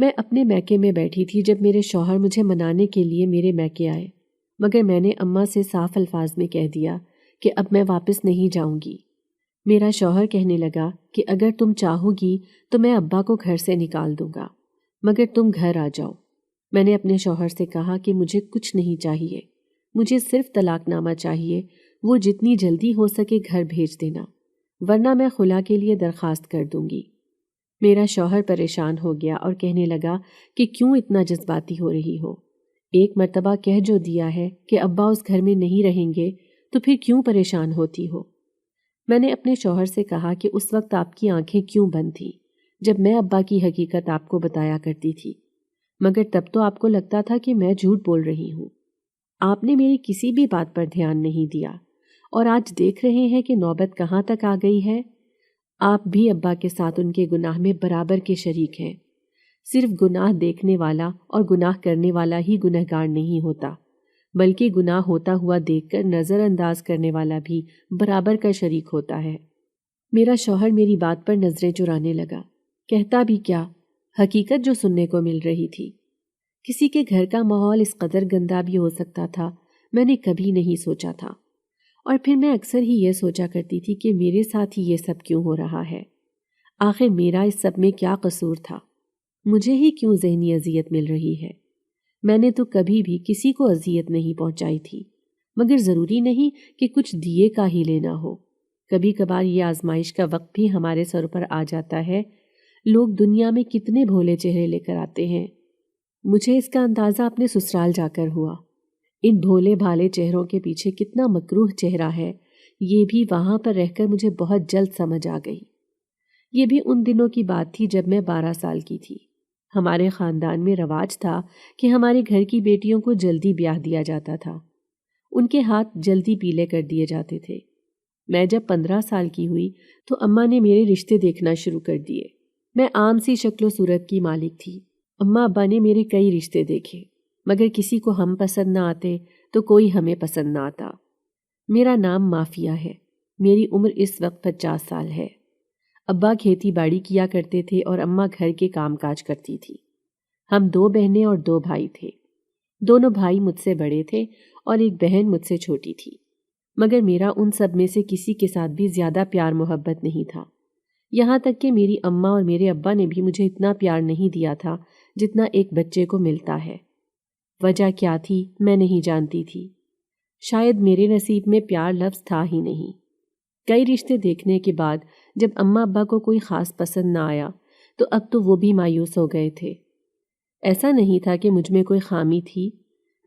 میں اپنے میکے میں بیٹھی تھی جب میرے شوہر مجھے منانے کے لیے میرے میکے آئے، مگر میں نے اماں سے صاف الفاظ میں کہہ دیا کہ اب میں واپس نہیں جاؤں گی۔ میرا شوہر کہنے لگا کہ اگر تم چاہو گی تو میں ابا کو گھر سے نکال دوں گا، مگر تم گھر آ جاؤ۔ میں نے اپنے شوہر سے کہا کہ مجھے کچھ نہیں چاہیے، مجھے صرف طلاق نامہ چاہیے، وہ جتنی جلدی ہو سکے گھر بھیج دینا، ورنہ میں خلا کے لیے درخواست کر دوں گی۔ میرا شوہر پریشان ہو گیا اور کہنے لگا کہ کیوں اتنا جذباتی ہو رہی ہو؟ ایک مرتبہ کہہ جو دیا ہے کہ ابا اس گھر میں نہیں رہیں گے تو پھر کیوں پریشان ہوتی ہو؟ میں نے اپنے شوہر سے کہا کہ اس وقت آپ کی آنکھیں کیوں بند تھیں جب میں ابا کی حقیقت آپ کو بتایا کرتی تھی، مگر تب تو آپ کو لگتا تھا کہ میں جھوٹ بول رہی ہوں۔ آپ نے میری کسی بھی بات پر دھیان نہیں دیا، اور آج دیکھ رہے ہیں کہ نوبت کہاں تک آ گئی ہے۔ آپ بھی ابا کے ساتھ ان کے گناہ میں برابر کے شریک ہیں۔ صرف گناہ دیکھنے والا اور گناہ کرنے والا ہی گنہگار نہیں ہوتا، بلکہ گناہ ہوتا ہوا دیکھ کر نظر انداز کرنے والا بھی برابر کا شریک ہوتا ہے۔ میرا شوہر میری بات پر نظریں چرانے لگا، کہتا بھی کیا، حقیقت جو سننے کو مل رہی تھی۔ کسی کے گھر کا ماحول اس قدر گندا بھی ہو سکتا تھا، میں نے کبھی نہیں سوچا تھا، اور پھر میں اکثر ہی یہ سوچا کرتی تھی کہ میرے ساتھ ہی یہ سب کیوں ہو رہا ہے؟ آخر میرا اس سب میں کیا قصور تھا؟ مجھے ہی کیوں ذہنی اذیت مل رہی ہے؟ میں نے تو کبھی بھی کسی کو اذیت نہیں پہنچائی تھی، مگر ضروری نہیں کہ کچھ دیے کا ہی لینا ہو۔ کبھی کبھار یہ آزمائش کا وقت بھی ہمارے سر پر آ جاتا ہے۔ لوگ دنیا میں کتنے بھولے چہرے لے کر آتے ہیں، مجھے اس کا اندازہ اپنے سسرال جا کر ہوا۔ ان بھولے بھالے چہروں کے پیچھے کتنا مکروہ چہرہ ہے، یہ بھی وہاں پر رہ کر مجھے بہت جلد سمجھ آ گئی۔ یہ بھی ان دنوں کی بات تھی جب میں 12 سال کی تھی۔ ہمارے خاندان میں رواج تھا کہ ہمارے گھر کی بیٹیوں کو جلدی بیاہ دیا جاتا تھا، ان کے ہاتھ جلدی پیلے کر دیے جاتے تھے۔ میں جب 15 سال کی ہوئی تو اماں نے میرے رشتے دیکھنا شروع کر دیے۔ میں عام سی شکل و صورت کی مالک تھی۔ اماں ابا نے میرے کئی رشتے دیکھے، مگر کسی کو ہم پسند نہ آتے تو کوئی ہمیں پسند نہ آتا۔ میرا نام مافیہ ہے، میری عمر اس وقت 50 سال ہے۔ ابا کھیتی باڑی کیا کرتے تھے اور اماں گھر کے کام کاج کرتی تھی۔ ہم 2 بہنیں اور 2 بھائی تھے۔ دونوں بھائی مجھ سے بڑے تھے اور ایک بہن مجھ سے چھوٹی تھی، مگر میرا ان سب میں سے کسی کے ساتھ بھی زیادہ پیار محبت نہیں تھا۔ یہاں تک کہ میری اماں اور میرے ابا نے بھی مجھے اتنا پیار نہیں دیا تھا جتنا ایک بچے کو ملتا ہے۔ وجہ کیا تھی میں نہیں جانتی تھی، شاید میرے نصیب میں پیار لفظ تھا ہی نہیں۔ کئی رشتے دیکھنے کے بعد جب اماں ابا کو کوئی خاص پسند نہ آیا تو اب تو وہ بھی مایوس ہو گئے تھے۔ ایسا نہیں تھا کہ مجھ میں کوئی خامی تھی،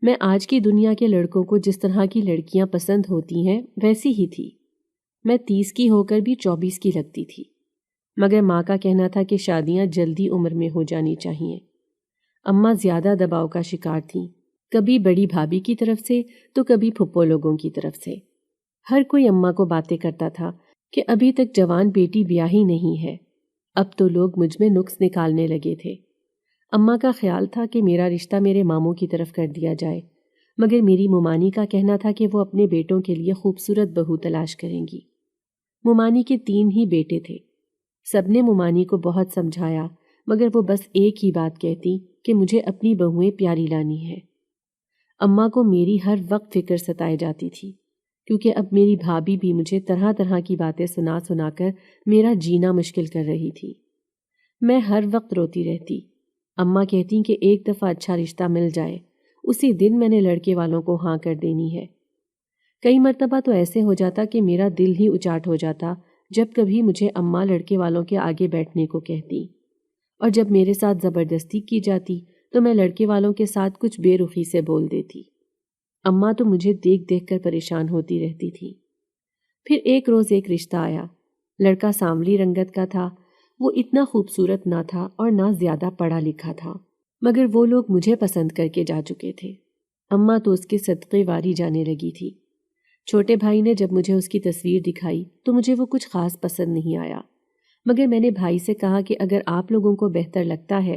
میں آج کی دنیا کے لڑکوں کو جس طرح کی لڑکیاں پسند ہوتی ہیں ویسی ہی تھی۔ میں 30 کی ہو کر بھی 24 کی لگتی تھی، مگر ماں کا کہنا تھا کہ شادیاں جلدی عمر میں ہو جانی چاہیے۔ اماں زیادہ دباؤ کا شکار تھیں، کبھی بڑی بھابھی کی طرف سے تو کبھی پھپھو لوگوں کی طرف سے۔ ہر کوئی اماں کو باتیں کرتا تھا کہ ابھی تک جوان بیٹی بیاہی نہیں ہے۔ اب تو لوگ مجھ میں نقص نکالنے لگے تھے۔ اماں کا خیال تھا کہ میرا رشتہ میرے ماموں کی طرف کر دیا جائے، مگر میری ممانی کا کہنا تھا کہ وہ اپنے بیٹوں کے لیے خوبصورت بہو تلاش کریں گی۔ ممانی کے 3 ہی بیٹے تھے۔ سب نے ممانی کو بہت سمجھایا، مگر وہ بس ایک ہی بات کہتی کہ مجھے اپنی بہوئیں پیاری لانی ہے۔ اماں کو میری ہر وقت فکر ستائے جاتی تھی، کیونکہ اب میری بھابھی بھی مجھے طرح طرح کی باتیں سنا سنا کر میرا جینا مشکل کر رہی تھی۔ میں ہر وقت روتی رہتی۔ اماں کہتی کہ ایک دفعہ اچھا رشتہ مل جائے، اسی دن میں نے لڑکے والوں کو ہاں کر دینی ہے۔ کئی مرتبہ تو ایسے ہو جاتا کہ میرا دل ہی اچاٹ ہو جاتا جب کبھی مجھے اماں لڑکے والوں کے آگے بیٹھنے کو کہتی، اور جب میرے ساتھ زبردستی کی جاتی تو میں لڑکے والوں کے ساتھ کچھ بے رخی سے بول دیتی۔ اماں تو مجھے دیکھ دیکھ کر پریشان ہوتی رہتی تھی۔ پھر ایک روز ایک رشتہ آیا۔ لڑکا سانولی رنگت کا تھا، وہ اتنا خوبصورت نہ تھا اور نہ زیادہ پڑھا لکھا تھا، مگر وہ لوگ مجھے پسند کر کے جا چکے تھے۔ اماں تو اس کے صدقے واری جانے لگی تھی۔ چھوٹے بھائی نے جب مجھے اس کی تصویر دکھائی تو مجھے وہ کچھ خاص پسند نہیں آیا، مگر میں نے بھائی سے کہا کہ اگر آپ لوگوں کو بہتر لگتا ہے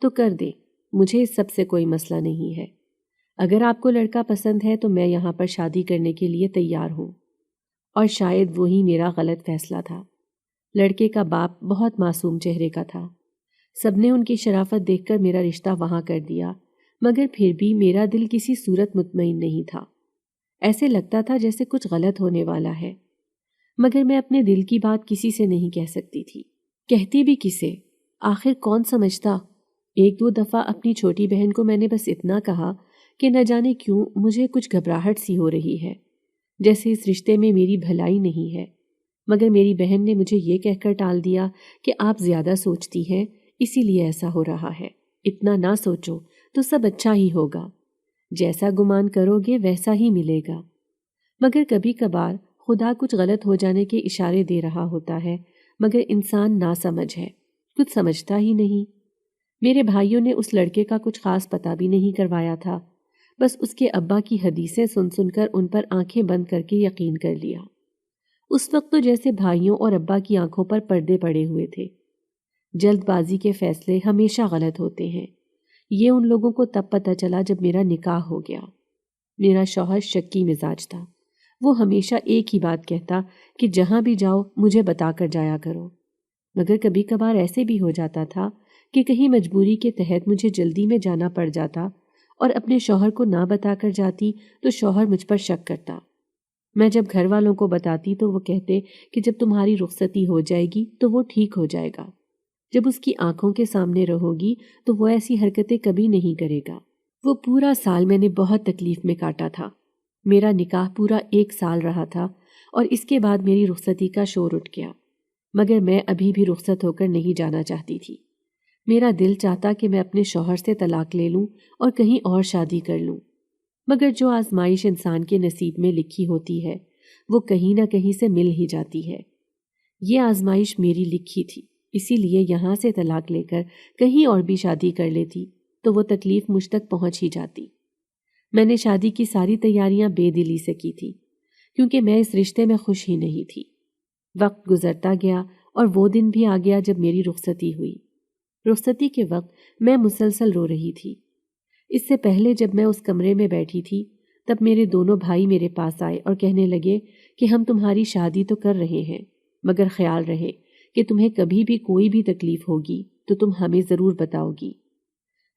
تو کر دیں، مجھے اس سب سے کوئی مسئلہ نہیں ہے۔ اگر آپ کو لڑکا پسند ہے تو میں یہاں پر شادی کرنے کے لیے تیار ہوں۔ اور شاید وہی میرا غلط فیصلہ تھا۔ لڑکے کا باپ بہت معصوم چہرے کا تھا، سب نے ان کی شرافت دیکھ کر میرا رشتہ وہاں کر دیا، مگر پھر بھی میرا دل کسی صورت مطمئن نہیں تھا۔ ایسے لگتا تھا جیسے کچھ غلط ہونے والا ہے، مگر میں اپنے دل کی بات کسی سے نہیں کہہ سکتی تھی۔ کہتی بھی کسے؟ آخر کون سمجھتا؟ ایک دو دفعہ اپنی چھوٹی بہن کو میں نے بس اتنا کہا کہ نہ جانے کیوں مجھے کچھ گھبراہٹ سی ہو رہی ہے، جیسے اس رشتے میں میری بھلائی نہیں ہے، مگر میری بہن نے مجھے یہ کہہ کر ٹال دیا کہ آپ زیادہ سوچتی ہیں، اسی لیے ایسا ہو رہا ہے۔ اتنا نہ سوچو تو سب اچھا ہی ہوگا، جیسا گمان کرو گے ویسا ہی ملے گا۔ مگر کبھی کبھار خدا کچھ غلط ہو جانے کے اشارے دے رہا ہوتا ہے، مگر انسان ناسمجھ ہے، کچھ سمجھتا ہی نہیں۔ میرے بھائیوں نے اس لڑکے کا کچھ خاص پتہ بھی نہیں کروایا تھا، بس اس کے ابا کی حدیثیں سن سن کر ان پر آنکھیں بند کر کے یقین کر لیا۔ اس وقت تو جیسے بھائیوں اور ابا کی آنکھوں پر پردے پڑے ہوئے تھے۔ جلد بازی کے فیصلے ہمیشہ غلط ہوتے ہیں۔ یہ ان لوگوں کو تب پتہ چلا جب میرا نکاح ہو گیا۔ میرا شوہر شکی مزاج تھا، وہ ہمیشہ ایک ہی بات کہتا کہ جہاں بھی جاؤ مجھے بتا کر جایا کرو، مگر کبھی کبھار ایسے بھی ہو جاتا تھا کہ کہیں مجبوری کے تحت مجھے جلدی میں جانا پڑ جاتا اور اپنے شوہر کو نہ بتا کر جاتی تو شوہر مجھ پر شک کرتا۔ میں جب گھر والوں کو بتاتی تو وہ کہتے کہ جب تمہاری رخصتی ہو جائے گی تو وہ ٹھیک ہو جائے گا، جب اس کی آنکھوں کے سامنے رہو گی تو وہ ایسی حرکتیں کبھی نہیں کرے گا۔ وہ پورا سال میں نے بہت تکلیف میں کاٹا تھا۔ میرا نکاح پورا 1 سال رہا تھا اور اس کے بعد میری رخصتی کا شور اٹھ گیا، مگر میں ابھی بھی رخصت ہو کر نہیں جانا چاہتی تھی۔ میرا دل چاہتا کہ میں اپنے شوہر سے طلاق لے لوں اور کہیں اور شادی کر لوں، مگر جو آزمائش انسان کے نصیب میں لکھی ہوتی ہے وہ کہیں نہ کہیں سے مل ہی جاتی ہے۔ یہ آزمائش میری لکھی تھی، اسی لیے یہاں سے طلاق لے کر کہیں اور بھی شادی کر لیتی تو وہ تکلیف مجھ تک پہنچ ہی جاتی۔ میں نے شادی کی ساری تیاریاں بے دلی سے کی تھی، کیونکہ میں اس رشتے میں خوش ہی نہیں تھی۔ وقت گزرتا گیا اور وہ دن بھی آ گیا جب میری رخصتی ہوئی۔ رخصتی کے وقت میں مسلسل رو رہی تھی۔ اس سے پہلے جب میں اس کمرے میں بیٹھی تھی تب میرے دونوں بھائی میرے پاس آئے اور کہنے لگے کہ ہم تمہاری شادی تو کر رہے ہیں، مگر خیال رہے کہ تمہیں کبھی بھی کوئی بھی تکلیف ہوگی تو تم ہمیں ضرور بتاؤ گی۔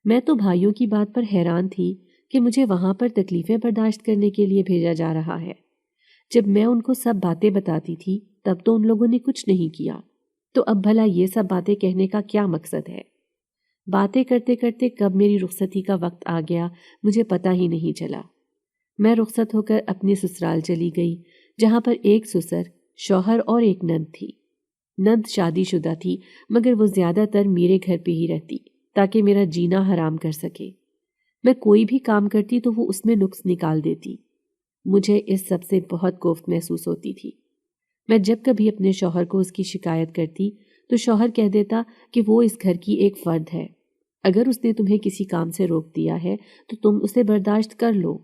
میں تو بھائیوں کی بات پر حیران تھی کہ مجھے وہاں پر تکلیفیں برداشت کرنے کے لیے بھیجا جا رہا ہے۔ جب میں ان کو سب باتیں بتاتی تھی تب تو ان لوگوں نے کچھ نہیں کیا، تو اب بھلا یہ سب باتیں کہنے کا کیا مقصد ہے؟ باتیں کرتے کرتے کب میری رخصتی کا وقت آ گیا مجھے پتہ ہی نہیں چلا۔ میں رخصت ہو کر اپنے سسرال چلی گئی، جہاں پر ایک سسر، شوہر اور ایک نند تھی۔ نند شادی شدہ تھی، مگر وہ زیادہ تر میرے گھر پہ ہی رہتی تاکہ میرا جینا حرام کر سکے۔ میں کوئی بھی کام کرتی تو وہ اس میں نقص نکال دیتی۔ مجھے اس سب سے بہت کوفت محسوس ہوتی تھی۔ میں جب کبھی اپنے شوہر کو اس کی شکایت کرتی تو شوہر کہہ دیتا کہ وہ اس گھر کی ایک فرد ہے، اگر اس نے تمہیں کسی کام سے روک دیا ہے تو تم اسے برداشت کر لو،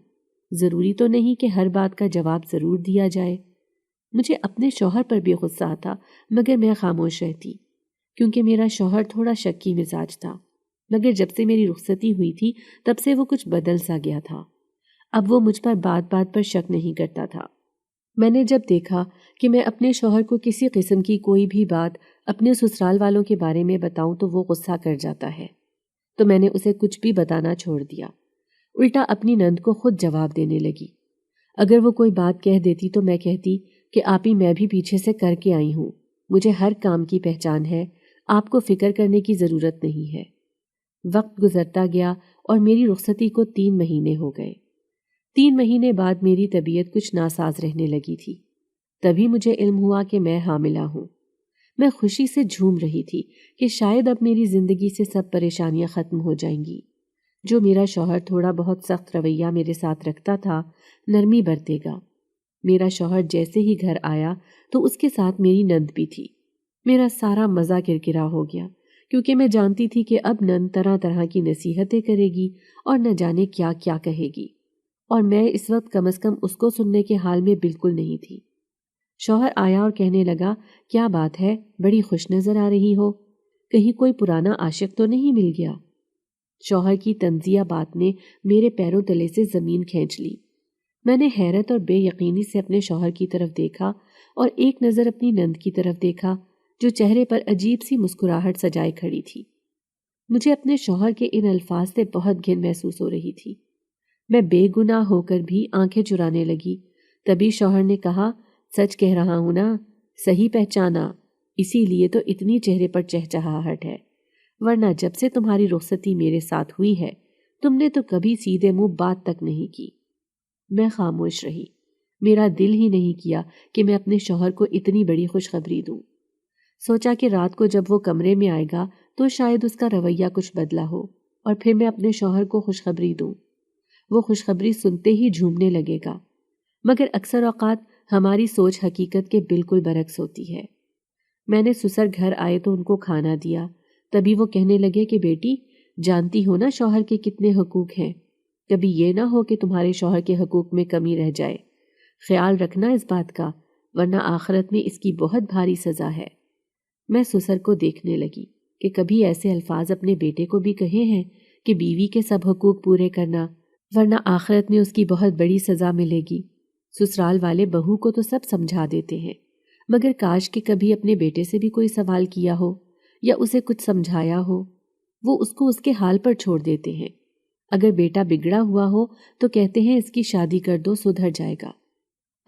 ضروری تو نہیں کہ ہر بات کا جواب ضرور دیا جائے۔ مجھے اپنے شوہر پر بھی غصہ آتا، مگر میں خاموش رہتی، کیونکہ میرا شوہر تھوڑا شکی مزاج تھا، مگر جب سے میری رخصتی ہوئی تھی تب سے وہ کچھ بدل سا گیا تھا۔ اب وہ مجھ پر بات بات پر شک نہیں کرتا تھا۔ میں نے جب دیکھا کہ میں اپنے شوہر کو کسی قسم کی کوئی بھی بات اپنے سسرال والوں کے بارے میں بتاؤں تو وہ غصہ کر جاتا ہے، تو میں نے اسے کچھ بھی بتانا چھوڑ دیا، الٹا اپنی نند کو خود جواب دینے لگی۔ اگر وہ کوئی بات کہہ دیتی تو میں کہتی کہ آپی میں بھی پیچھے سے کر کے آئی ہوں، مجھے ہر کام کی پہچان ہے، آپ کو فکر کرنے کی ضرورت نہیں ہے۔ وقت گزرتا گیا اور میری رخصتی کو 3 مہینے ہو گئے۔ 3 مہینے بعد میری طبیعت کچھ ناساز رہنے لگی تھی، تبھی مجھے علم ہوا کہ میں حاملہ ہوں۔ میں خوشی سے جھوم رہی تھی کہ شاید اب میری زندگی سے سب پریشانیاں ختم ہو جائیں گی۔ جو میرا شوہر تھوڑا بہت سخت رویہ میرے ساتھ رکھتا تھا، نرمی برتے گا۔ میرا شوہر جیسے ہی گھر آیا تو اس کے ساتھ میری نند بھی تھی۔ میرا سارا مزہ کرکرا ہو گیا، کیونکہ میں جانتی تھی کہ اب نند طرح طرح کی نصیحتیں کرے گی اور نہ جانے کیا کیا کہے گی، اور میں اس وقت کم از کم اس کو سننے کے حال میں بالکل نہیں تھی۔ شوہر آیا اور کہنے لگا، کیا بات ہے، بڑی خوش نظر آ رہی ہو، کہیں کوئی پرانا عاشق تو نہیں مل گیا؟ شوہر کی تنزیہ بات نے میرے پیروں تلے سے زمین کھینچ لی۔ میں نے حیرت اور بے یقینی سے اپنے شوہر کی طرف دیکھا اور ایک نظر اپنی نند کی طرف دیکھا جو چہرے پر عجیب سی مسکراہٹ سجائے کھڑی تھی۔ مجھے اپنے شوہر کے ان الفاظ سے بہت گھن محسوس ہو رہی تھی۔ میں بے گناہ ہو کر بھی آنکھیں چرانے لگی۔ تبھی شوہر نے کہا، سچ کہہ رہا ہوں نا، صحیح پہچانا، اسی لیے تو اتنی چہرے پر چہچہاہٹ ہے، ورنہ جب سے تمہاری رخصتی میرے ساتھ ہوئی ہے تم نے تو کبھی سیدھے منہ بات تک نہیں کی۔ میں خاموش رہی۔ میرا دل ہی نہیں کیا کہ میں اپنے شوہر کو اتنی بڑی خوشخبری دوں۔ سوچا کہ رات کو جب وہ کمرے میں آئے گا تو شاید اس کا رویہ کچھ بدلا ہو اور پھر میں اپنے شوہر کو خوشخبری دوں۔ وہ خوشخبری سنتے ہی جھومنے لگے گا، مگر اکثر اوقات ہماری سوچ حقیقت کے بالکل برعکس ہوتی ہے۔ میں نے سسر گھر آئے تو ان کو کھانا دیا۔ تبھی وہ کہنے لگے کہ بیٹی، جانتی ہو نا شوہر کے کتنے حقوق ہیں، کبھی یہ نہ ہو کہ تمہارے شوہر کے حقوق میں کمی رہ جائے، خیال رکھنا اس بات کا، ورنہ آخرت میں اس کی بہت بھاری سزا ہے۔ میں سسر کو دیکھنے لگی کہ کبھی ایسے الفاظ اپنے بیٹے کو بھی کہے ہیں کہ بیوی کے سب حقوق پورے کرنا، ورنہ آخرت میں اس کی بہت بڑی سزا ملے گی۔ سسرال والے بہو کو تو سب سمجھا دیتے ہیں، مگر کاش کہ کبھی اپنے بیٹے سے بھی کوئی سوال کیا ہو یا اسے کچھ سمجھایا ہو۔ وہ اس کو اس کے حال پر چھوڑ دیتے ہیں۔ اگر بیٹا بگڑا ہوا ہو تو کہتے ہیں اس کی شادی کر دو، سدھر جائے گا۔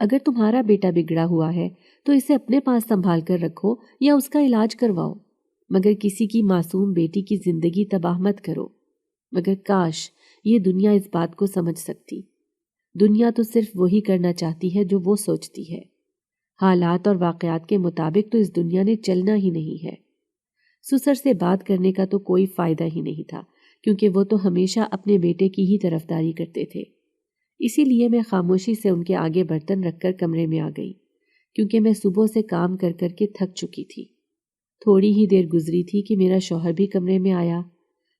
اگر تمہارا بیٹا بگڑا ہوا ہے تو اسے اپنے پاس سنبھال کر رکھو یا اس کا علاج کرواؤ، مگر کسی کی معصوم بیٹی کی زندگی تباہ مت کرو۔ مگر کاش یہ دنیا اس بات کو سمجھ سکتی۔ دنیا تو صرف وہی کرنا چاہتی ہے جو وہ سوچتی ہے۔ حالات اور واقعات کے مطابق تو اس دنیا نے چلنا ہی نہیں ہے۔ سسر سے بات کرنے کا تو کوئی فائدہ ہی نہیں تھا، کیونکہ وہ تو ہمیشہ اپنے بیٹے کی ہی طرفداری کرتے تھے۔ اسی لیے میں خاموشی سے ان کے آگے برتن رکھ کر کمرے میں آ گئی، کیونکہ میں صبح سے کام کر کر کے تھک چکی تھی۔ تھوڑی ہی دیر گزری تھی کہ میرا شوہر بھی کمرے میں آیا۔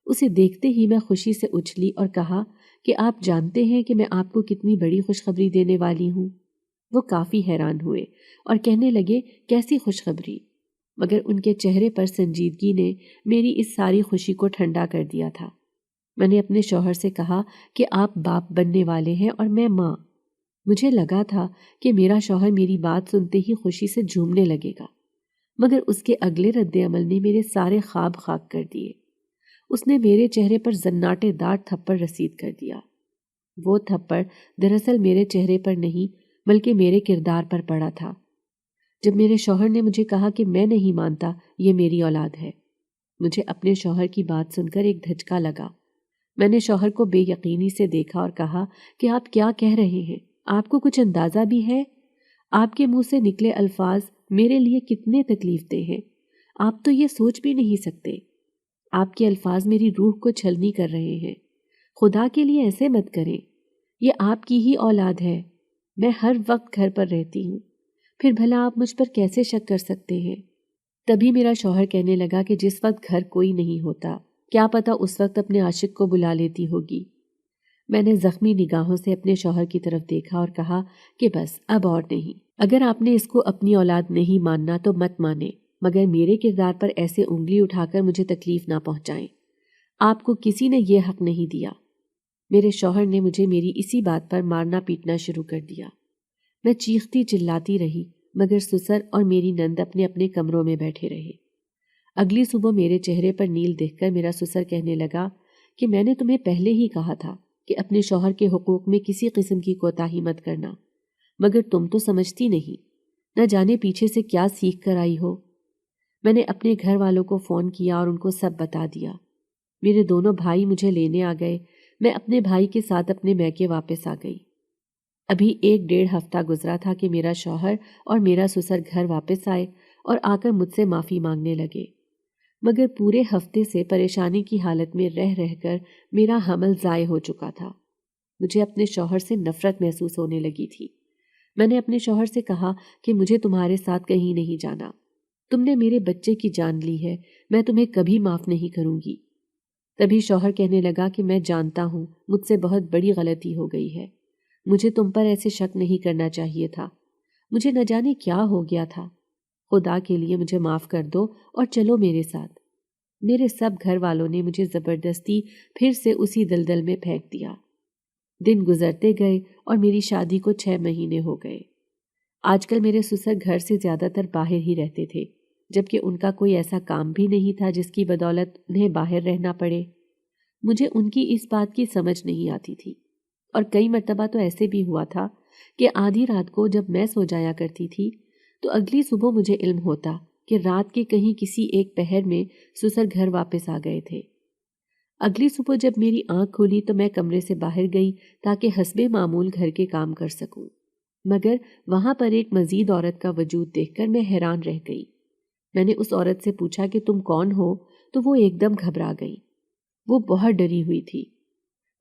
اسے دیکھتے ہی میں خوشی سے اچھلی اور کہا کہ آپ جانتے ہیں کہ میں آپ کو کتنی بڑی خوشخبری دینے والی ہوں۔ وہ کافی حیران ہوئے اور کہنے لگے، کیسی خوشخبری؟ مگر ان کے چہرے پر سنجیدگی نے میری اس ساری خوشی کو ٹھنڈا کر دیا تھا۔ میں نے اپنے شوہر سے کہا کہ آپ باپ بننے والے ہیں اور میں ماں۔ مجھے لگا تھا کہ میرا شوہر میری بات سنتے ہی خوشی سے جھومنے لگے گا، مگر اس کے اگلے رد عمل نے میرے سارے خواب خاک کر دیے۔ اس نے میرے چہرے پر زناٹے دار تھپڑ رسید کر دیا۔ وہ تھپڑ دراصل میرے چہرے پر نہیں بلکہ میرے کردار پر پڑا تھا۔ جب میرے شوہر نے مجھے کہا کہ میں نہیں مانتا یہ میری اولاد ہے، مجھے اپنے شوہر کی بات سن کر ایک دھچکا لگا۔ میں نے شوہر کو بے یقینی سے دیکھا اور کہا کہ آپ کیا کہہ رہے ہیں؟ آپ کو کچھ اندازہ بھی ہے؟ آپ کے منہ سے نکلے الفاظ میرے لیے کتنے تکلیف دہ ہیں، آپ تو یہ سوچ بھی نہیں سکتے۔ آپ کے الفاظ میری روح کو چھلنی کر رہے ہیں۔ خدا کے لیے ایسے مت کریں، یہ آپ کی ہی اولاد ہے۔ میں ہر وقت گھر پر رہتی ہوں، پھر بھلا آپ مجھ پر کیسے شک کر سکتے ہیں؟ تبھی میرا شوہر کہنے لگا کہ جس وقت گھر کوئی نہیں ہوتا، کیا پتا اس وقت اپنے عاشق کو بلا لیتی ہوگی۔ میں نے زخمی نگاہوں سے اپنے شوہر کی طرف دیکھا اور کہا کہ بس اب اور نہیں، اگر آپ نے اس کو اپنی اولاد نہیں ماننا تو مت مانے، مگر میرے کردار پر ایسے انگلی اٹھا کر مجھے تکلیف نہ پہنچائیں۔ آپ کو کسی نے یہ حق نہیں دیا۔ میرے شوہر نے مجھے میری اسی بات پر مارنا پیٹنا شروع کر دیا۔ میں چیختی چلاتی رہی، مگر سسر اور میری نند اپنے اپنے کمروں میں بیٹھے رہے۔ اگلی صبح میرے چہرے پر نیل دیکھ کر میرا سسر کہنے لگا کہ میں نے تمہیں پہلے ہی کہا تھا کہ اپنے شوہر کے حقوق میں کسی قسم کی کوتاہی مت کرنا، مگر تم تو سمجھتی نہیں، نہ جانے پیچھے سے کیا سیکھ کر آئی ہو۔ میں نے اپنے گھر والوں کو فون کیا اور ان کو سب بتا دیا۔ میرے دونوں بھائی مجھے لینے آ گئے۔ میں اپنے بھائی کے ساتھ اپنے میکے واپس آ گئی۔ ابھی 1-1.5 ہفتہ گزرا تھا کہ میرا شوہر اور میرا سسر گھر واپس آئے اور آ کر مجھ سے معافی مانگنے لگے، مگر پورے ہفتے سے پریشانی کی حالت میں رہ رہ کر میرا حمل ضائع ہو چکا تھا۔ مجھے اپنے شوہر سے نفرت محسوس ہونے لگی تھی۔ میں نے اپنے شوہر سے کہا کہ مجھے تمہارے ساتھ کہیں نہیں جانا، تم نے میرے بچے کی جان لی ہے، میں تمہیں کبھی معاف نہیں کروں گی۔ تبھی شوہر کہنے لگا کہ میں جانتا ہوں مجھ سے بہت بڑی غلطی ہو گئی ہے، مجھے تم پر ایسے شک نہیں کرنا چاہیے تھا، مجھے نہ جانے کیا ہو گیا تھا، خدا کے لیے مجھے معاف کر دو اور چلو میرے ساتھ۔ میرے سب گھر والوں نے مجھے زبردستی پھر سے اسی دلدل میں پھینک دیا۔ دن گزرتے گئے اور میری شادی کو 6 مہینے ہو گئے۔ آج کل میرے سسر گھر سے زیادہ تر باہر ہی رہتے تھے، جبکہ ان کا کوئی ایسا کام بھی نہیں تھا جس کی بدولت انہیں باہر رہنا پڑے۔ مجھے ان کی اس بات کی سمجھ نہیں آتی تھی، اور کئی مرتبہ تو ایسے بھی ہوا تھا کہ آدھی رات کو جب میں سو جایا کرتی تھی تو اگلی صبح مجھے علم ہوتا کہ رات کے کہیں کسی ایک پہر میں سسر گھر واپس آ گئے تھے۔ اگلی صبح جب میری آنکھ کھلی تو میں کمرے سے باہر گئی تاکہ حسب معمول گھر کے کام کر سکوں، مگر وہاں پر ایک مزید عورت کا وجود دیکھ کر میں حیران رہ گئی۔ میں نے اس عورت سے پوچھا کہ تم کون ہو، تو وہ ایک دم گھبرا گئی۔ وہ بہت ڈری ہوئی تھی۔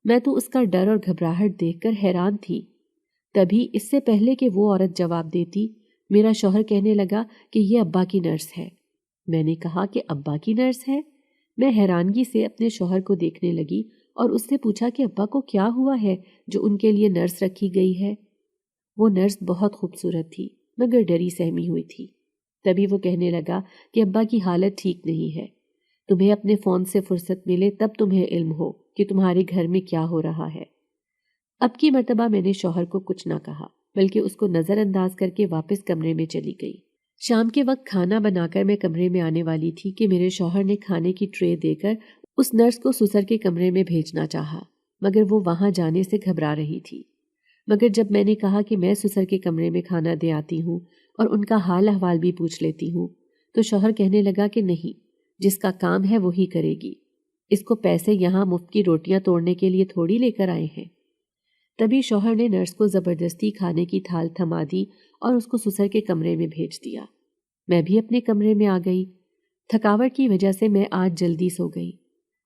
میں تو اس کا ڈر اور گھبراہٹ دیکھ کر حیران تھی۔ تبھی اس سے پہلے کہ وہ عورت جواب دیتی، میرا شوہر کہنے لگا کہ یہ ابا کی نرس ہے۔ میں نے کہا کہ ابا کی نرس ہے؟ میں حیرانگی سے اپنے شوہر کو دیکھنے لگی اور اس سے پوچھا کہ ابا کو کیا ہوا ہے جو ان کے لیے نرس رکھی گئی ہے۔ وہ نرس بہت خوبصورت تھی مگر ڈری سہمی ہوئی تھی۔ تبھی وہ کہنے لگا کہ ابا کی حالت ٹھیک نہیں ہے، تمہیں اپنے فون سے فرصت ملے تب تمہیں علم ہو کہ تمہارے گھر میں کیا ہو رہا ہے۔ اب کی مرتبہ میں نے شوہر کو کچھ نہ کہا بلکہ اس کو نظر انداز کر کے واپس کمرے میں چلی گئی۔ شام کے وقت کھانا بنا کر میں کمرے میں آنے والی تھی کہ میرے شوہر نے کھانے کی ٹرے دے کر اس نرس کو سسر کے کمرے میں بھیجنا چاہا، مگر وہ وہاں جانے سے گھبرا رہی تھی۔ مگر جب میں نے کہا کہ میں سسر کے کمرے میں کھانا دے آتی ہوں اور ان کا حال احوال بھی پوچھ لیتی ہوں، تو شوہر کہنے لگا کہ نہیں، جس کا کام ہے وہی کرے گی، اس کو پیسے یہاں مفت کی روٹیاں توڑنے کے لیے تھوڑی لے کر آئے ہیں۔ تبھی شوہر نے نرس کو زبردستی کھانے کی تھال تھما دی اور اس کو سسر کے کمرے میں بھیج دیا۔ میں بھی اپنے کمرے میں آ گئی۔ تھکاوٹ کی وجہ سے میں آج جلدی سو گئی،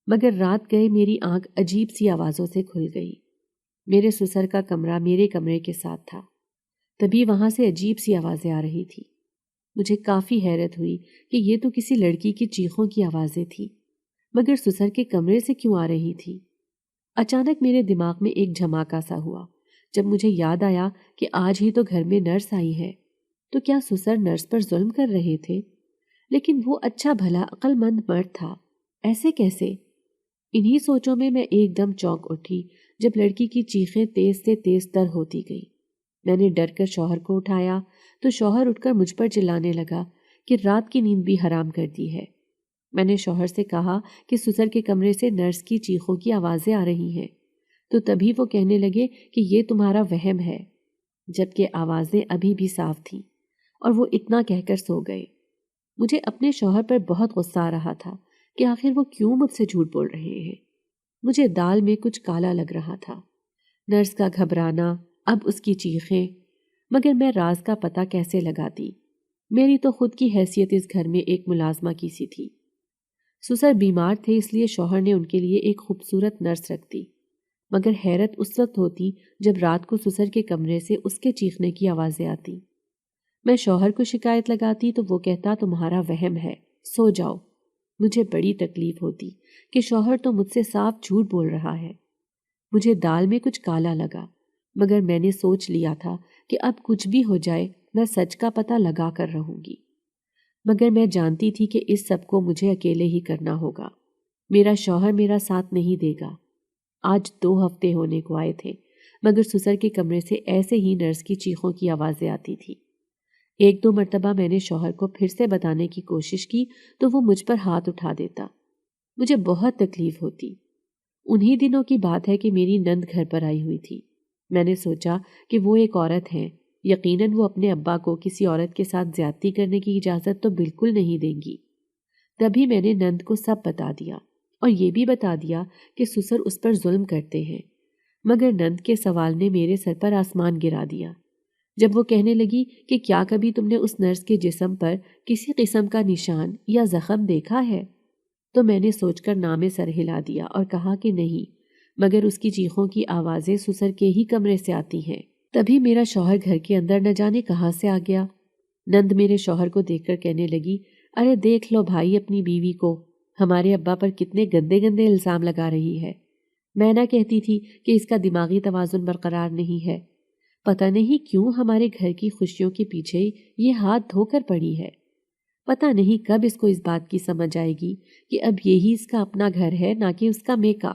مگر رات گئے میری آنکھ عجیب سی آوازوں سے کھل گئی۔ میرے سسر کا کمرہ میرے کمرے کے ساتھ تھا۔ تبھی وہاں سے عجیب سی آوازیں آ رہی تھی۔ مجھے کافی حیرت ہوئی کہ یہ تو کسی لڑکی کی چیخوں کی آوازیں تھیں، مگر سسر کے کمرے سے کیوں آ رہی تھی؟ اچانک میرے دماغ میں ایک جھماکا سا ہوا جب مجھے یاد آیا کہ آج ہی تو گھر میں نرس آئی ہے، تو کیا سسر نرس پر ظلم کر رہے تھے؟ لیکن وہ اچھا بھلا عقل مند مرد تھا، ایسے کیسے؟ انہی سوچوں میں ایک دم چونک اٹھی جب لڑکی کی چیخیں تیز سے تیز تر ہوتی گئی۔ میں نے ڈر کر شوہر کو اٹھایا تو شوہر اٹھ کر مجھ پر چلانے لگا کہ رات کی نیند بھی حرام کر دی ہے۔ میں نے شوہر سے کہا کہ سسر کے کمرے سے نرس کی چیخوں کی آوازیں آ رہی ہیں، تو تبھی وہ کہنے لگے کہ یہ تمہارا وہم ہے، جبکہ آوازیں ابھی بھی صاف تھیں، اور وہ اتنا کہہ کر سو گئے۔ مجھے اپنے شوہر پر بہت غصہ آ رہا تھا کہ آخر وہ کیوں مجھ سے جھوٹ بول رہے ہیں۔ مجھے دال میں کچھ کالا لگ رہا تھا، نرس کا گھبرانا، اب اس کی چیخیں، مگر میں راز کا پتہ کیسے لگاتی؟ میری تو خود کی حیثیت اس گھر میں ایک ملازمہ کی سی تھی۔ سسر بیمار تھے اس لیے شوہر نے ان کے لیے ایک خوبصورت نرس رکھ دی، مگر حیرت اس وقت ہوتی جب رات کو سسر کے کمرے سے اس کے چیخنے کی آوازیں آتی۔ میں شوہر کو شکایت لگاتی تو وہ کہتا تمہارا وہم ہے، سو جاؤ۔ مجھے بڑی تکلیف ہوتی کہ شوہر تو مجھ سے صاف جھوٹ بول رہا ہے۔ مجھے دال میں کچھ کالا لگا، مگر میں نے سوچ لیا تھا کہ اب کچھ بھی ہو جائے میں سچ کا پتہ لگا کر رہوں گی، مگر میں جانتی تھی کہ اس سب کو مجھے اکیلے ہی کرنا ہوگا۔ میرا شوہر میرا ساتھ نہیں دے گا۔ آج 2 ہفتے ہونے کو آئے تھے، مگر سسر کے کمرے سے ایسے ہی نرس کی چیخوں کی آوازیں آتی تھی۔ 1-2 مرتبہ میں نے شوہر کو پھر سے بتانے کی کوشش کی تو وہ مجھ پر ہاتھ اٹھا دیتا۔ مجھے بہت تکلیف ہوتی۔ انہی دنوں کی بات ہے کہ میری نند گھر پر آئی ہوئی تھی۔ میں نے سوچا کہ وہ ایک عورت ہے، یقیناً وہ اپنے ابا کو کسی عورت کے ساتھ زیادتی کرنے کی اجازت تو بالکل نہیں دیں گی۔ تبھی میں نے نند کو سب بتا دیا اور یہ بھی بتا دیا کہ سسر اس پر ظلم کرتے ہیں، مگر نند کے سوال نے میرے سر پر آسمان گرا دیا جب وہ کہنے لگی کہ کیا کبھی تم نے اس نرس کے جسم پر کسی قسم کا نشان یا زخم دیکھا ہے؟ تو میں نے سوچ کر نام سر ہلا دیا اور کہا کہ نہیں، مگر اس کی چیخوں کی آوازیں سسر کے ہی کمرے سے آتی ہیں۔ تبھی میرا شوہر گھر کے اندر نہ جانے کہاں سے آ گیا۔ نند میرے شوہر کو دیکھ کر کہنے لگی، ارے دیکھ لو بھائی اپنی بیوی کو، ہمارے ابا پر کتنے گندے گندے الزام لگا رہی ہے۔ میں نہ کہتی تھی کہ اس کا دماغی توازن برقرار نہیں ہے، پتہ نہیں کیوں ہمارے گھر کی خوشیوں کے پیچھے یہ ہاتھ دھو کر پڑی ہے۔ پتہ نہیں کب اس کو اس بات کی سمجھ آئے گی کہ اب یہی اس کا اپنا گھر ہے، نہ کہ اس کا میکا۔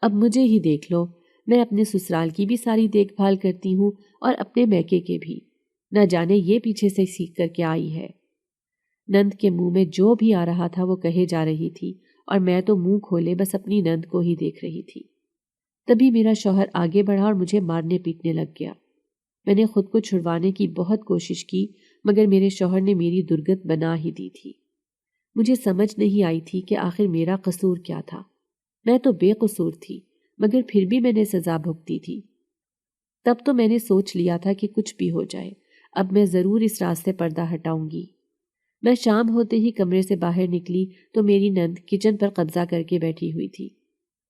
اب مجھے ہی دیکھ لو، میں اپنے سسرال کی بھی ساری دیکھ بھال کرتی ہوں اور اپنے میکے کے بھی، نہ جانے یہ پیچھے سے سیکھ کر کیا آئی ہے۔ نند کے منہ میں جو بھی آ رہا تھا وہ کہے جا رہی تھی اور میں تو منہ کھولے بس اپنی نند کو ہی دیکھ رہی تھی۔ تبھی میرا شوہر آگے بڑھا اور مجھے مارنے پیٹنے لگ گیا۔ میں نے خود کو چھڑوانے کی بہت کوشش کی مگر میرے شوہر نے میری درگت بنا ہی دی تھی۔ مجھے سمجھ نہیں آئی تھی کہ آخر میرا قصور کیا تھا۔ میں تو بے قصور تھی مگر پھر بھی میں نے سزا بھگتی تھی۔ تب تو میں نے سوچ لیا تھا کہ کچھ بھی ہو جائے اب میں ضرور اس راستے پردہ ہٹاؤں گی۔ میں شام ہوتے ہی کمرے سے باہر نکلی تو میری نند کچن پر قبضہ کر کے بیٹھی ہوئی تھی۔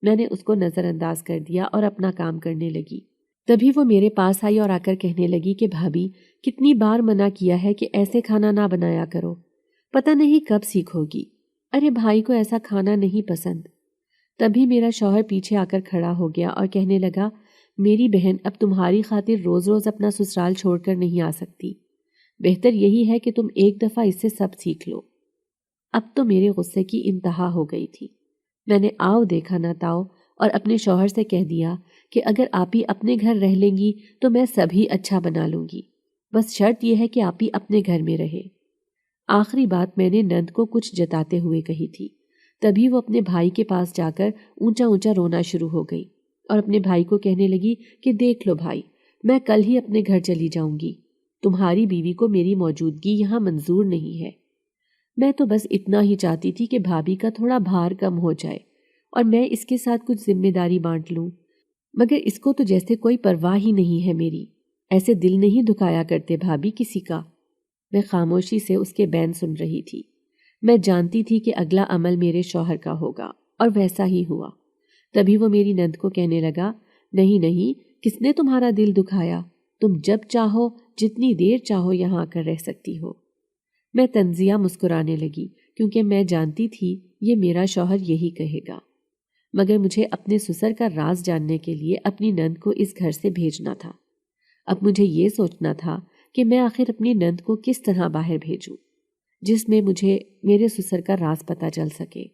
میں نے اس کو نظر انداز کر دیا اور اپنا کام کرنے لگی۔ تبھی وہ میرے پاس آئی اور آ کر کہنے لگی کہ بھابھی کتنی بار منع کیا ہے کہ ایسے کھانا نہ بنایا کرو، پتہ نہیں کب سیکھو گی۔ ارے بھائی کو ایسا کھانا نہیں پسند۔ تبھی میرا شوہر پیچھے آ کر کھڑا ہو گیا اور کہنے لگا میری بہن اب تمہاری خاطر روز روز اپنا سسرال چھوڑ کر نہیں آ سکتی، بہتر یہی ہے کہ تم ایک دفعہ اس سے سب سیکھ لو۔ اب تو میرے غصے کی انتہا ہو گئی تھی۔ میں نے آؤ دیکھا نہ تاؤ اور اپنے شوہر سے کہہ دیا کہ اگر آپ ہی اپنے گھر رہ لیں گی تو میں سبھی اچھا بنا لوں گی، بس شرط یہ ہے کہ آپ ہی اپنے گھر میں رہے۔ آخری بات میں نے نند کو کچھ جتاتے ہوئے کہی تھی۔ تبھی وہ اپنے بھائی کے پاس جا کر اونچا اونچا رونا شروع ہو گئی اور اپنے بھائی کو کہنے لگی کہ دیکھ لو بھائی، میں کل ہی اپنے گھر چلی جاؤں گی، تمہاری بیوی کو میری موجودگی یہاں منظور نہیں ہے۔ میں تو بس اتنا ہی چاہتی تھی کہ بھابھی کا تھوڑا بھار کم ہو جائے اور میں اس کے ساتھ کچھ ذمہ داری بانٹ لوں، مگر اس کو تو جیسے کوئی پرواہ ہی نہیں ہے میری۔ ایسے دل نہیں دکھایا کرتے بھابھی کسی کا۔ میں خاموشی سے اس کے بین سن رہی تھی۔ میں جانتی تھی کہ اگلا عمل میرے شوہر کا ہوگا اور ویسا ہی ہوا۔ تبھی وہ میری نند کو کہنے لگا نہیں نہیں، کس نے تمہارا دل دکھایا؟ تم جب چاہو جتنی دیر چاہو یہاں آ کر رہ سکتی ہو۔ میں طنزیہ مسکرانے لگی کیونکہ میں جانتی تھی یہ میرا شوہر یہی کہے گا، مگر مجھے اپنے سسر کا راز جاننے کے لیے اپنی نند کو اس گھر سے بھیجنا تھا۔ اب مجھے یہ سوچنا تھا کہ میں آخر اپنی نند کو کس طرح باہر بھیجوں جس میں مجھے میرے سسر کا راز پتہ چل سکے،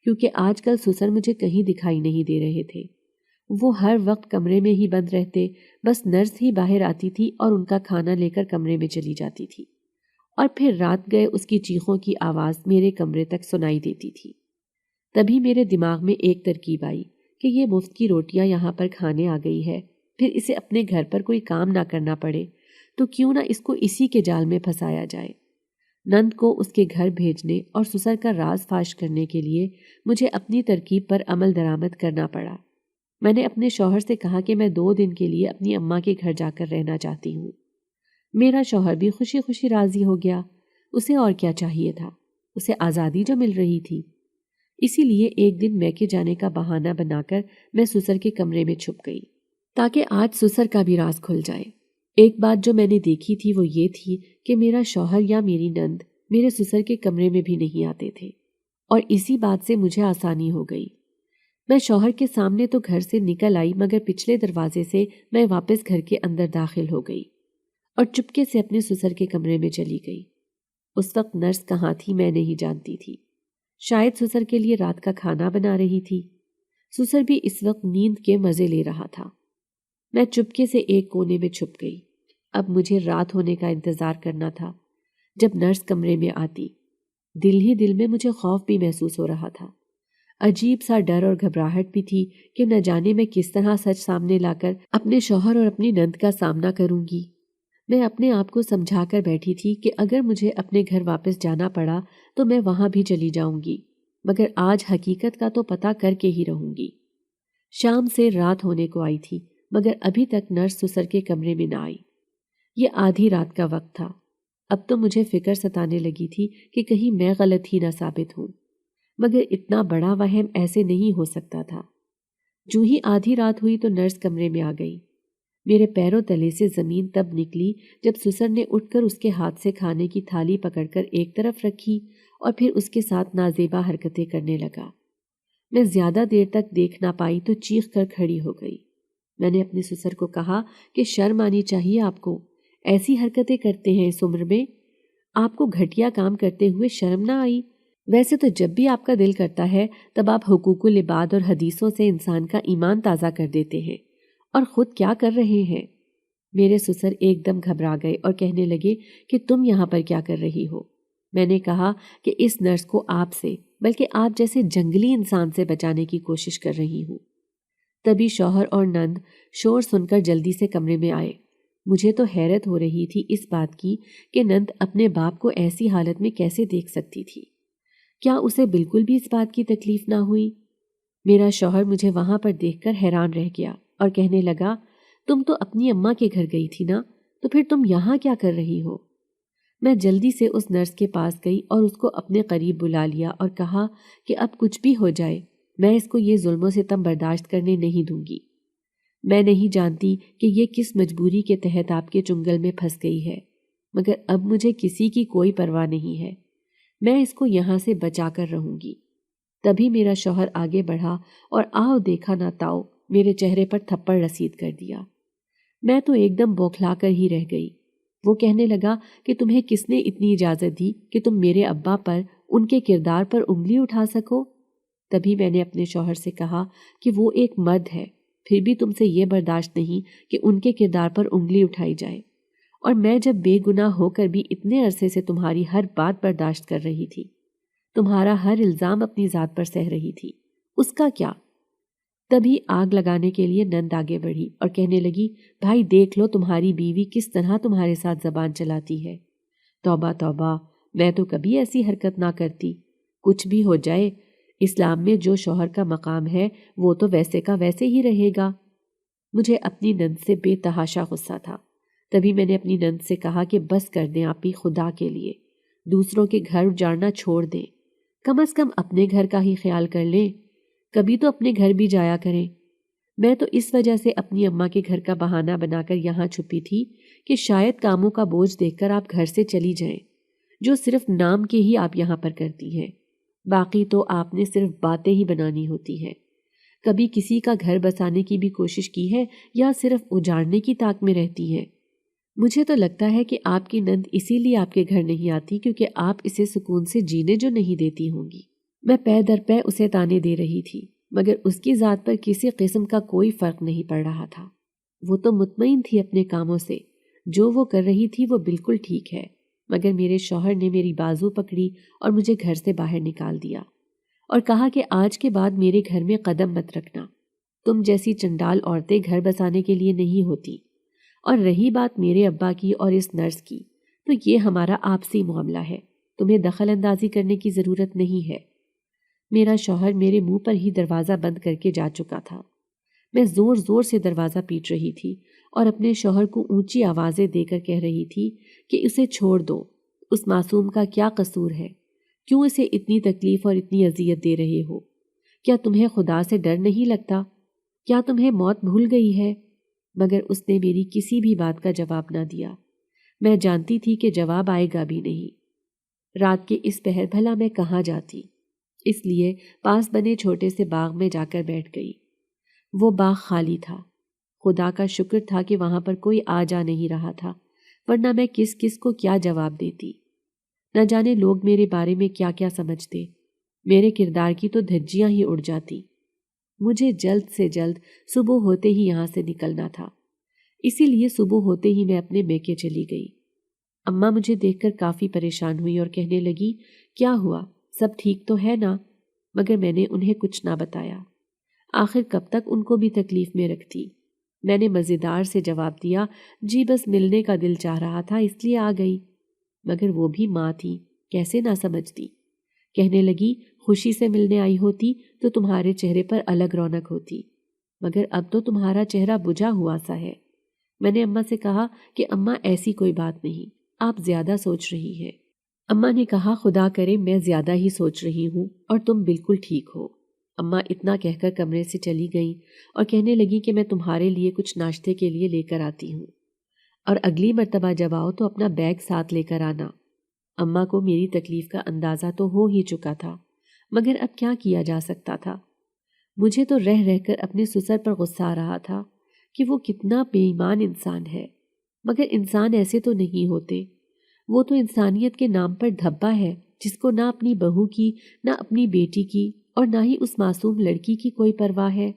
کیونکہ آج کل سسر مجھے کہیں دکھائی نہیں دے رہے تھے۔ وہ ہر وقت کمرے میں ہی بند رہتے، بس نرس ہی باہر آتی تھی اور ان کا کھانا لے کر کمرے میں چلی جاتی تھی، اور پھر رات گئے اس کی چیخوں کی آواز میرے کمرے تک سنائی دیتی تھی۔ تبھی میرے دماغ میں ایک ترکیب آئی کہ یہ مفت کی روٹیاں یہاں پر کھانے آ گئی ہے، پھر اسے اپنے گھر پر کوئی کام نہ کرنا پڑے تو کیوں نہ اس کو اسی کے جال میں پھنسایا جائے۔ نند کو اس کے گھر بھیجنے اور سسر کا راز فاش کرنے کے لیے مجھے اپنی ترکیب پر عمل درآمد کرنا پڑا۔ میں نے اپنے شوہر سے کہا کہ میں 2 دن کے لیے اپنی اماں کے گھر جا کر رہنا چاہتی ہوں۔ میرا شوہر بھی خوشی خوشی راضی ہو گیا۔ اسے اور کیا چاہیے تھا؟ اسے آزادی جو مل رہی تھی۔ اسی لیے ایک دن میکے جانے کا بہانہ بنا کر میں سسر کے کمرے میں چھپ گئی تاکہ آج سسر کا بھی راز کھل جائے۔ ایک بات جو میں نے دیکھی تھی وہ یہ تھی کہ میرا شوہر یا میری نند میرے سسر کے کمرے میں بھی نہیں آتے تھے، اور اسی بات سے مجھے آسانی ہو گئی۔ میں شوہر کے سامنے تو گھر سے نکل آئی مگر پچھلے دروازے سے میں واپس گھر کے اندر داخل ہو گئی اور چپکے سے اپنے سسر کے کمرے میں چلی گئی۔ اس وقت نرس کہاں تھی میں نہیں جانتی تھی، شاید سسر کے لیے رات کا کھانا بنا رہی تھی۔ سسر بھی اس وقت نیند کے مزے لے رہا تھا۔ میں چپکے سے ایک کونے میں چھپ گئی۔ اب مجھے رات ہونے کا انتظار کرنا تھا جب نرس کمرے میں آتی۔ دل ہی دل میں مجھے خوف بھی محسوس ہو رہا تھا، عجیب سا ڈر اور گھبراہٹ بھی تھی کہ نہ جانے میں کس طرح سچ سامنے لا کر اپنے شوہر اور اپنی نند کا سامنا کروں گی۔ میں اپنے آپ کو سمجھا کر بیٹھی تھی کہ اگر مجھے اپنے گھر واپس جانا پڑا تو میں وہاں بھی چلی جاؤں گی، مگر آج حقیقت کا تو پتہ کر کے ہی رہوں گی۔ شام سے رات ہونے کو آئی تھی مگر ابھی تک نرس سسر کے کمرے میں نہ آئی۔ یہ آدھی رات کا وقت تھا۔ اب تو مجھے فکر ستانے لگی تھی کہ کہیں میں غلط ہی نہ ثابت ہوں، مگر اتنا بڑا وہم ایسے نہیں ہو سکتا تھا۔ جو ہی آدھی رات ہوئی تو نرس کمرے میں آ گئی۔ میرے پیروں تلے سے زمین تب نکلی جب سسر نے اٹھ کر اس کے ہاتھ سے کھانے کی تھالی پکڑ کر ایک طرف رکھی اور پھر اس کے ساتھ نازیبا حرکتیں کرنے لگا۔ میں زیادہ دیر تک دیکھ نہ پائی تو چیخ کر کھڑی ہو گئی۔ میں نے اپنے سسر کو کہا کہ شرم آنی چاہیے آپ کو، ایسی حرکتیں کرتے ہیں اس عمر میں، آپ کو گھٹیا کام کرتے ہوئے شرم نہ آئی؟ ویسے تو جب بھی آپ کا دل کرتا ہے تب آپ حقوق العباد اور حدیثوں سے انسان کا ایمان تازہ کر دیتے ہیں، اور خود کیا کر رہے ہیں؟ میرے سسر ایک دم گھبرا گئے اور کہنے لگے کہ تم یہاں پر کیا کر رہی ہو؟ میں نے کہا کہ اس نرس کو آپ سے بلکہ آپ جیسے جنگلی انسان سے بچانے کی کوشش کر رہی ہوں۔ تبھی شوہر اور نند شور سن کر جلدی سے کمرے میں آئے۔ مجھے تو حیرت ہو رہی تھی اس بات کی کہ نند اپنے باپ کو ایسی حالت میں کیسے دیکھ سکتی تھی۔ کیا اسے بالکل بھی اس بات کی تکلیف نہ ہوئی؟ میرا شوہر مجھے وہاں پر دیکھ کر حیران رہ گیا اور کہنے لگا، تم تو اپنی اماں کے گھر گئی تھی نا، تو پھر تم یہاں کیا کر رہی ہو؟ میں جلدی سے اس نرس کے پاس گئی اور اس کو اپنے قریب بلا لیا اور کہا کہ اب کچھ بھی ہو جائے میں اس کو یہ ظلم و ستم برداشت کرنے نہیں دوں گی۔ میں نہیں جانتی کہ یہ کس مجبوری کے تحت آپ کے چنگل میں پھنس گئی ہے، مگر اب مجھے کسی کی کوئی پرواہ نہیں ہے، میں اس کو یہاں سے بچا کر رہوں گی۔ تبھی میرا شوہر آگے بڑھا اور آؤ دیکھا نہ تاؤ میرے چہرے پر تھپڑ رسید کر دیا۔ میں تو ایک دم بوکھلا کر ہی رہ گئی۔ وہ کہنے لگا کہ تمہیں کس نے اتنی اجازت دی کہ تم میرے ابا پر، ان کے کردار پر انگلی اٹھا سکو؟ تبھی میں نے اپنے شوہر سے کہا کہ وہ ایک مرد ہے، پھر بھی تم سے یہ برداشت نہیں کہ ان کے کردار پر انگلی اٹھائی جائے، اور میں جب بے گناہ ہو کر بھی اتنے عرصے سے تمہاری ہر بات برداشت کر رہی تھی، تمہارا ہر الزام اپنی ذات پر سہ رہی تھی، اس کا کیا؟ تبھی آگ لگانے کے لیے نند آگے بڑھی اور کہنے لگی، بھائی دیکھ لو تمہاری بیوی کس طرح تمہارے ساتھ زبان چلاتی ہے۔ توبہ توبہ، میں تو کبھی ایسی حرکت نہ کرتی۔ کچھ بھی ہو جائے، اسلام میں جو شوہر کا مقام ہے وہ تو ویسے کا ویسے ہی رہے گا۔ مجھے اپنی نند سے بے تحاشا غصہ تھا۔ تبھی میں نے اپنی نند سے کہا کہ بس کر دیں آپی، خدا کے لیے دوسروں کے گھر اجاڑنا چھوڑ دیں، کم از کم اپنے گھر کا ہی خیال کر لیں، کبھی تو اپنے گھر بھی جایا کریں۔ میں تو اس وجہ سے اپنی اماں کے گھر کا بہانہ بنا کر یہاں چھپی تھی کہ شاید کاموں کا بوجھ دیکھ کر آپ گھر سے چلی جائیں، جو صرف نام کے ہی آپ یہاں پر کرتی ہیں، باقی تو آپ نے صرف باتیں ہی بنانی ہوتی ہیں۔ کبھی کسی کا گھر بسانے کی بھی کوشش کی ہے یا صرف اجاڑنے کی طاق میں رہتی ہیں؟ مجھے تو لگتا ہے کہ آپ کی نند اسی لیے آپ کے گھر نہیں آتی کیونکہ آپ اسے سکون سے جینے جو نہیں دیتی ہوں گی۔ میں پے در پے اسے تانے دے رہی تھی، مگر اس کی ذات پر کسی قسم کا کوئی فرق نہیں پڑ رہا تھا۔ وہ تو مطمئن تھی اپنے کاموں سے، جو وہ کر رہی تھی وہ بالکل ٹھیک ہے، مگر میرے شوہر نے میری بازو پکڑی اور مجھے گھر سے باہر نکال دیا اور کہا کہ آج کے بعد میرے گھر میں قدم مت رکھنا، تم جیسی چنڈال عورتیں گھر بسانے کے لیے نہیں ہوتی۔ اور رہی بات میرے ابا کی اور اس نرس کی، تو یہ ہمارا آپسی معاملہ ہے، تمہیں دخل اندازی کرنے کی ضرورت نہیں ہے۔ میرا شوہر میرے منہ پر ہی دروازہ بند کر کے جا چکا تھا۔ میں زور زور سے دروازہ پیٹ رہی تھی اور اپنے شوہر کو اونچی آوازیں دے کر کہہ رہی تھی کہ اسے چھوڑ دو، اس معصوم کا کیا قصور ہے؟ کیوں اسے اتنی تکلیف اور اتنی اذیت دے رہے ہو؟ کیا تمہیں خدا سے ڈر نہیں لگتا؟ کیا تمہیں موت بھول گئی ہے؟ مگر اس نے میری کسی بھی بات کا جواب نہ دیا۔ میں جانتی تھی کہ جواب آئے گا بھی نہیں۔ رات کے اس پہر بھلا میں کہاں جاتی؟ اس لیے پاس بنے چھوٹے سے باغ میں جا کر بیٹھ گئی۔ وہ باغ خالی تھا۔ خدا کا شکر تھا کہ وہاں پر کوئی آ جا نہیں رہا تھا، ورنہ میں کس کس کو کیا جواب دیتی۔ نہ جانے لوگ میرے بارے میں کیا کیا سمجھتے، میرے کردار کی تو دھجیاں ہی اڑ جاتی۔ مجھے جلد سے جلد صبح ہوتے ہی یہاں سے نکلنا تھا، اسی لیے صبح ہوتے ہی میں اپنے میکے چلی گئی۔ اماں مجھے دیکھ کر کافی پریشان ہوئی اور کہنے لگی، کیا ہوا، سب ٹھیک تو ہے نا؟ مگر میں نے انہیں کچھ نہ بتایا، آخر کب تک ان کو بھی تکلیف میں رکھتی۔ میں نے مزیدار سے جواب دیا، جی بس ملنے کا دل چاہ رہا تھا اس لیے آ گئی۔ مگر وہ بھی ماں تھی، کیسے نہ سمجھتی۔ کہنے لگی، خوشی سے ملنے آئی ہوتی تو تمہارے چہرے پر الگ رونق ہوتی، مگر اب تو تمہارا چہرہ بجھا ہوا سا ہے۔ میں نے اماں سے کہا کہ اماں ایسی کوئی بات نہیں، آپ زیادہ سوچ رہی ہیں۔ اماں نے کہا، خدا کرے میں زیادہ ہی سوچ رہی ہوں اور تم بالکل ٹھیک ہو۔ اماں اتنا کہہ کر کمرے سے چلی گئیں اور کہنے لگی کہ میں تمہارے لیے کچھ ناشتے کے لیے لے کر آتی ہوں، اور اگلی مرتبہ جب آؤ تو اپنا بیگ ساتھ لے کر آنا۔ اماں کو میری تکلیف کا اندازہ تو ہو ہی چکا تھا، مگر اب کیا کیا جا سکتا تھا؟ مجھے تو رہ رہ کر اپنے سسر پر غصہ آ رہا تھا کہ وہ کتنا بے ایمان انسان ہے، مگر انسان ایسے تو نہیں ہوتے۔ وہ تو انسانیت کے نام پر دھبا ہے جس کو نہ اپنی بہو کی، نہ اپنی بیٹی کی، اور نہ ہی اس معصوم لڑکی کی کوئی پرواہ ہے،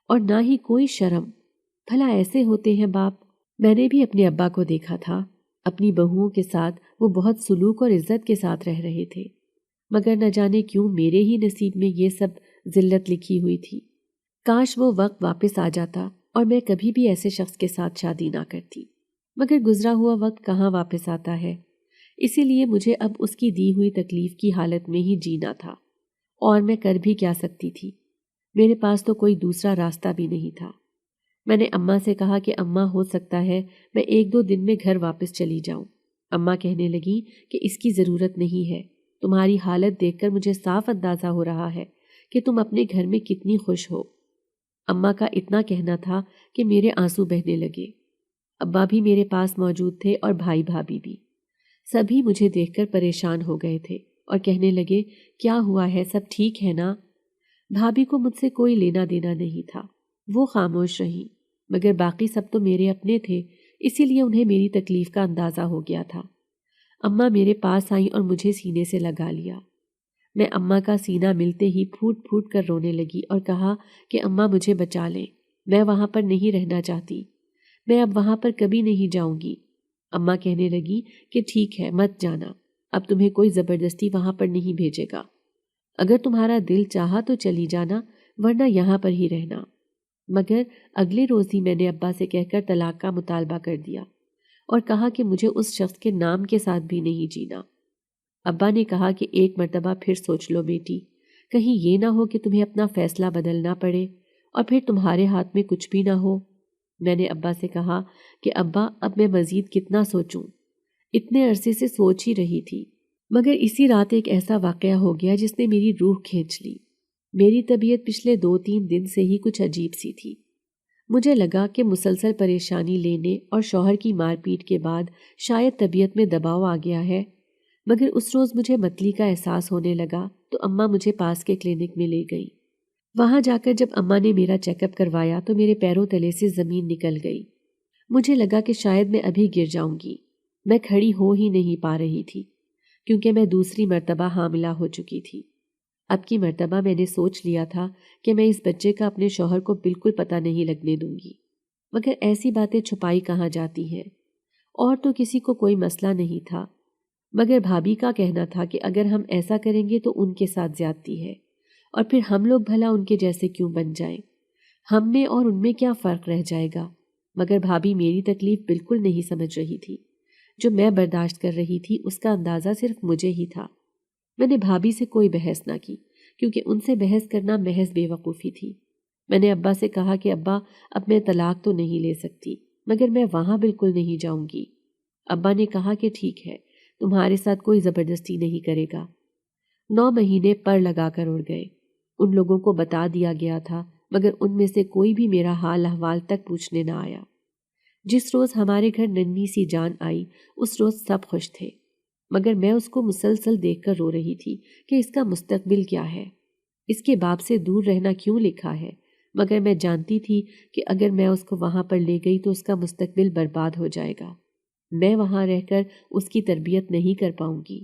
اور نہ ہی کوئی شرم۔ بھلا ایسے ہوتے ہیں باپ؟ میں نے بھی اپنے ابا کو دیکھا تھا اپنی بہوؤں کے ساتھ وہ بہت سلوک اور عزت کے ساتھ رہ رہے تھے، مگر نہ جانے کیوں میرے ہی نصیب میں یہ سب ذلت لکھی ہوئی تھی۔ کاش وہ وقت واپس آ جاتا اور میں کبھی بھی ایسے شخص کے ساتھ شادی نہ کرتی، مگر گزرا ہوا وقت کہاں واپس آتا ہے، اسی لیے مجھے اب اس کی دی ہوئی تکلیف کی حالت میں ہی جینا تھا، اور میں کر بھی کیا سکتی تھی؟ میرے پاس تو کوئی دوسرا راستہ بھی نہیں تھا۔ میں نے اماں سے کہا کہ اماں ہو سکتا ہے میں 1-2 دن میں گھر واپس چلی جاؤں۔ اماں کہنے لگی کہ اس کی ضرورت نہیں ہے، تمہاری حالت دیکھ کر مجھے صاف اندازہ ہو رہا ہے کہ تم اپنے گھر میں کتنی خوش ہو۔ اماں کا اتنا کہنا تھا کہ میرے آنسو بہنے لگے۔ ابا بھی میرے پاس موجود تھے اور بھائی بھابھی بھی۔ سبھی مجھے دیکھ کر پریشان ہو گئے تھے اور کہنے لگے کیا ہوا ہے، سب ٹھیک ہے نا؟ بھابھی کو مجھ سے کوئی لینا دینا نہیں تھا، وہ خاموش رہیں، مگر باقی سب تو میرے اپنے تھے، اسی لیے انہیں میری تکلیف کا اندازہ ہو گیا تھا۔ اماں میرے پاس آئیں اور مجھے سینے سے لگا لیا۔ میں اماں کا سینہ ملتے ہی پھوٹ پھوٹ کر رونے لگی اور کہا کہ اماں مجھے بچا لیں، میں وہاں پر نہیں رہنا چاہتی، میں اب وہاں پر کبھی نہیں جاؤں گی۔ اماں کہنے لگی کہ ٹھیک ہے، مت جانا، اب تمہیں کوئی زبردستی وہاں پر نہیں بھیجے گا، اگر تمہارا دل چاہا تو چلی جانا، ورنہ یہاں پر ہی رہنا۔ مگر اگلے روز ہی میں نے ابا سے کہہ کر طلاق کا مطالبہ کر دیا اور کہا کہ مجھے اس شخص کے نام کے ساتھ بھی نہیں جینا۔ ابا نے کہا کہ ایک مرتبہ پھر سوچ لو بیٹی، کہیں یہ نہ ہو کہ تمہیں اپنا فیصلہ بدلنا پڑے اور پھر تمہارے ہاتھ میں کچھ بھی نہ ہو۔ میں نے ابا سے کہا کہ ابا اب میں مزید کتنا سوچوں، اتنے عرصے سے سوچ ہی رہی تھی، مگر اسی رات ایک ایسا واقعہ ہو گیا جس نے میری روح کھینچ لی۔ میری طبیعت پچھلے 2-3 دن سے ہی کچھ عجیب سی تھی۔ مجھے لگا کہ مسلسل پریشانی لینے اور شوہر کی مار پیٹ کے بعد شاید طبیعت میں دباؤ آ گیا ہے، مگر اس روز مجھے متلی کا احساس ہونے لگا تو اماں مجھے پاس کے کلینک میں لے گئی۔ وہاں جا کر جب اماں نے میرا چیک اپ کروایا تو میرے پیروں تلے سے زمین نکل گئی۔ مجھے لگا کہ شاید میں ابھی گر جاؤں گی، میں کھڑی ہو ہی نہیں پا رہی تھی کیونکہ میں دوسری مرتبہ حاملہ ہو چکی تھی۔ اب کی مرتبہ میں نے سوچ لیا تھا کہ میں اس بچے کا اپنے شوہر کو بالکل پتہ نہیں لگنے دوں گی، مگر ایسی باتیں چھپائی کہاں جاتی ہیں، اور تو کسی کو کوئی مسئلہ نہیں تھا، مگر بھابھی کا کہنا تھا کہ اگر ہم ایسا کریں گے تو ان کے ساتھ زیادتی ہے، اور پھر ہم لوگ بھلا ان کے جیسے کیوں بن جائیں، ہم میں اور ان میں کیا فرق رہ جائے گا۔ مگر بھابھی میری تکلیف بالکل نہیں سمجھ رہی تھی، جو میں برداشت کر رہی تھی اس کا اندازہ صرف مجھے ہی تھا۔ میں نے بھابھی سے کوئی بحث نہ کی کیونکہ ان سے بحث کرنا محض بے وقوفی تھی۔ میں نے ابا سے کہا کہ ابا اب میں طلاق تو نہیں لے سکتی، مگر میں وہاں بالکل نہیں جاؤں گی۔ ابا نے کہا کہ ٹھیک ہے، تمہارے ساتھ کوئی زبردستی نہیں کرے گا۔ 9 مہینے پر لگا کر اڑ گئے۔ ان لوگوں کو بتا دیا گیا تھا، مگر ان میں سے کوئی بھی میرا حال احوال تک پوچھنے نہ آیا۔ جس روز ہمارے گھر ننھی سی جان آئی اس روز سب خوش تھے، مگر میں اس کو مسلسل دیکھ کر رو رہی تھی کہ اس کا مستقبل کیا ہے، اس کے باپ سے دور رہنا کیوں لکھا ہے، مگر میں جانتی تھی کہ اگر میں اس کو وہاں پر لے گئی تو اس کا مستقبل برباد ہو جائے گا، میں وہاں رہ کر اس کی تربیت نہیں کر پاؤں گی۔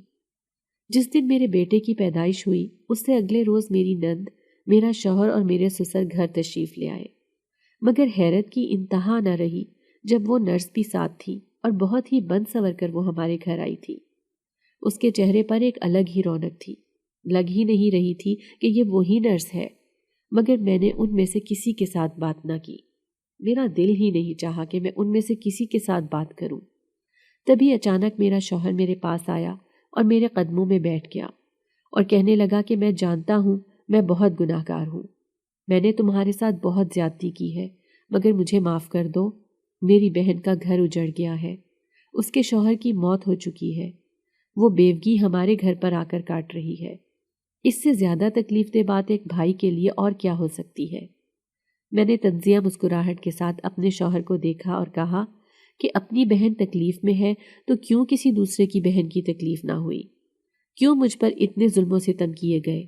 جس دن میرے بیٹے کی پیدائش ہوئی اس سے اگلے روز میری نند، میرا شوہر اور میرے سسر گھر تشریف لے آئے، مگر حیرت کی انتہا نہ رہی جب وہ نرس بھی ساتھ تھی اور بہت ہی بن سنور کر وہ ہمارے گھر آئی تھی۔ اس کے چہرے پر ایک الگ ہی رونق تھی، لگ ہی نہیں رہی تھی کہ یہ وہی نرس ہے، مگر میں نے ان میں سے کسی کے ساتھ بات نہ کی، میرا دل ہی نہیں چاہا کہ میں ان میں سے کسی کے ساتھ بات کروں۔ تبھی اچانک میرا شوہر میرے پاس آیا اور میرے قدموں میں بیٹھ گیا اور کہنے لگا کہ میں جانتا ہوں میں بہت گناہ گار ہوں، میں نے تمہارے ساتھ بہت زیادتی کی ہے، مگر مجھے معاف کر دو۔ میری بہن کا گھر اجڑ گیا ہے، اس کے شوہر کی موت ہو چکی ہے، وہ بیوگی ہمارے گھر پر آ کر کاٹ رہی ہے، اس سے زیادہ تکلیف دہ بات ایک بھائی کے لیے اور کیا ہو سکتی ہے۔ میں نے تنزیہ مسکراہٹ کے ساتھ اپنے شوہر کو دیکھا اور کہا کہ اپنی بہن تکلیف میں ہے تو کیوں کسی دوسرے کی بہن کی تکلیف نہ ہوئی، کیوں مجھ پر اتنے ظلم و ستم کیے گئے،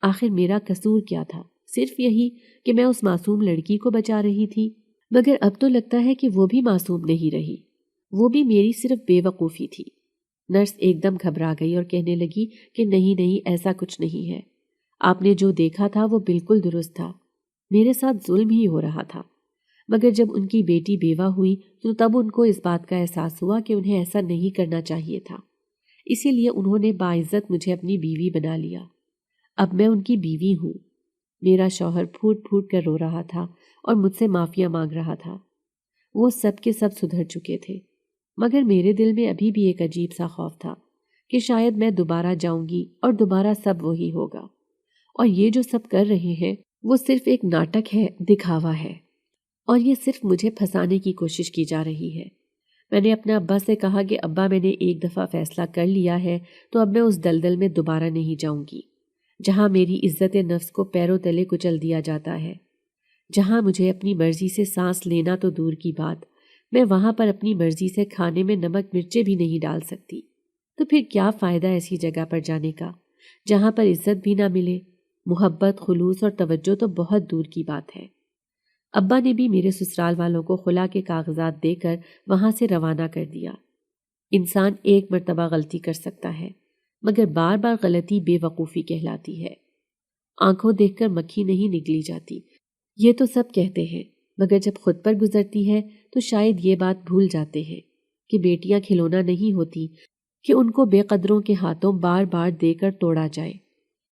آخر میرا قصور کیا تھا؟ صرف یہی کہ میں اس معصوم لڑکی کو بچا رہی تھی، مگر اب تو لگتا ہے کہ وہ بھی معصوم نہیں رہی، وہ بھی میری صرف بے وقوفی تھی۔ نرس ایک دم گھبرا گئی اور کہنے لگی کہ نہیں ایسا کچھ نہیں ہے، آپ نے جو دیکھا تھا وہ بالکل درست تھا، میرے ساتھ ظلم ہی ہو رہا تھا، مگر جب ان کی بیٹی بیوہ ہوئی تو تب ان کو اس بات کا احساس ہوا کہ انہیں ایسا نہیں کرنا چاہیے تھا، اسی لیے انہوں نے باعزت مجھے اپنی بیوی بنا لیا۔ اب میں ان کی بیوی ہوں۔ میرا شوہر پھوٹ پھوٹ کر رو رہا تھا اور مجھ سے معافیاں مانگ رہا تھا۔ وہ سب کے سب سدھر چکے تھے، مگر میرے دل میں ابھی بھی ایک عجیب سا خوف تھا کہ شاید میں دوبارہ جاؤں گی اور دوبارہ سب وہی ہوگا، اور یہ جو سب کر رہے ہیں وہ صرف ایک ناٹک ہے، دکھاوا ہے، اور یہ صرف مجھے پھنسانے کی کوشش کی جا رہی ہے۔ میں نے اپنے ابا سے کہا کہ ابا میں نے ایک دفعہ فیصلہ کر لیا ہے تو اب میں اس دلدل میں دوبارہ نہیں جاؤں گی جہاں میری عزت نفس کو پیروں تلے کچل دیا جاتا ہے، جہاں مجھے اپنی مرضی سے سانس لینا تو دور کی بات، میں وہاں پر اپنی مرضی سے کھانے میں نمک مرچیں بھی نہیں ڈال سکتی۔ تو پھر کیا فائدہ ایسی جگہ پر جانے کا جہاں پر عزت بھی نہ ملے، محبت، خلوص اور توجہ تو بہت دور کی بات ہے۔ ابا نے بھی میرے سسرال والوں کو خلا کے کاغذات دے کر وہاں سے روانہ کر دیا۔ انسان ایک مرتبہ غلطی کر سکتا ہے، مگر بار بار غلطی بے وقوفی کہلاتی ہے۔ آنکھوں دیکھ کر مکھی نہیں نکلی جاتی، یہ تو سب کہتے ہیں، مگر جب خود پر گزرتی ہے تو شاید یہ بات بھول جاتے ہیں کہ بیٹیاں کھلونا نہیں ہوتی کہ ان کو بے قدروں کے ہاتھوں بار بار دے کر توڑا جائے۔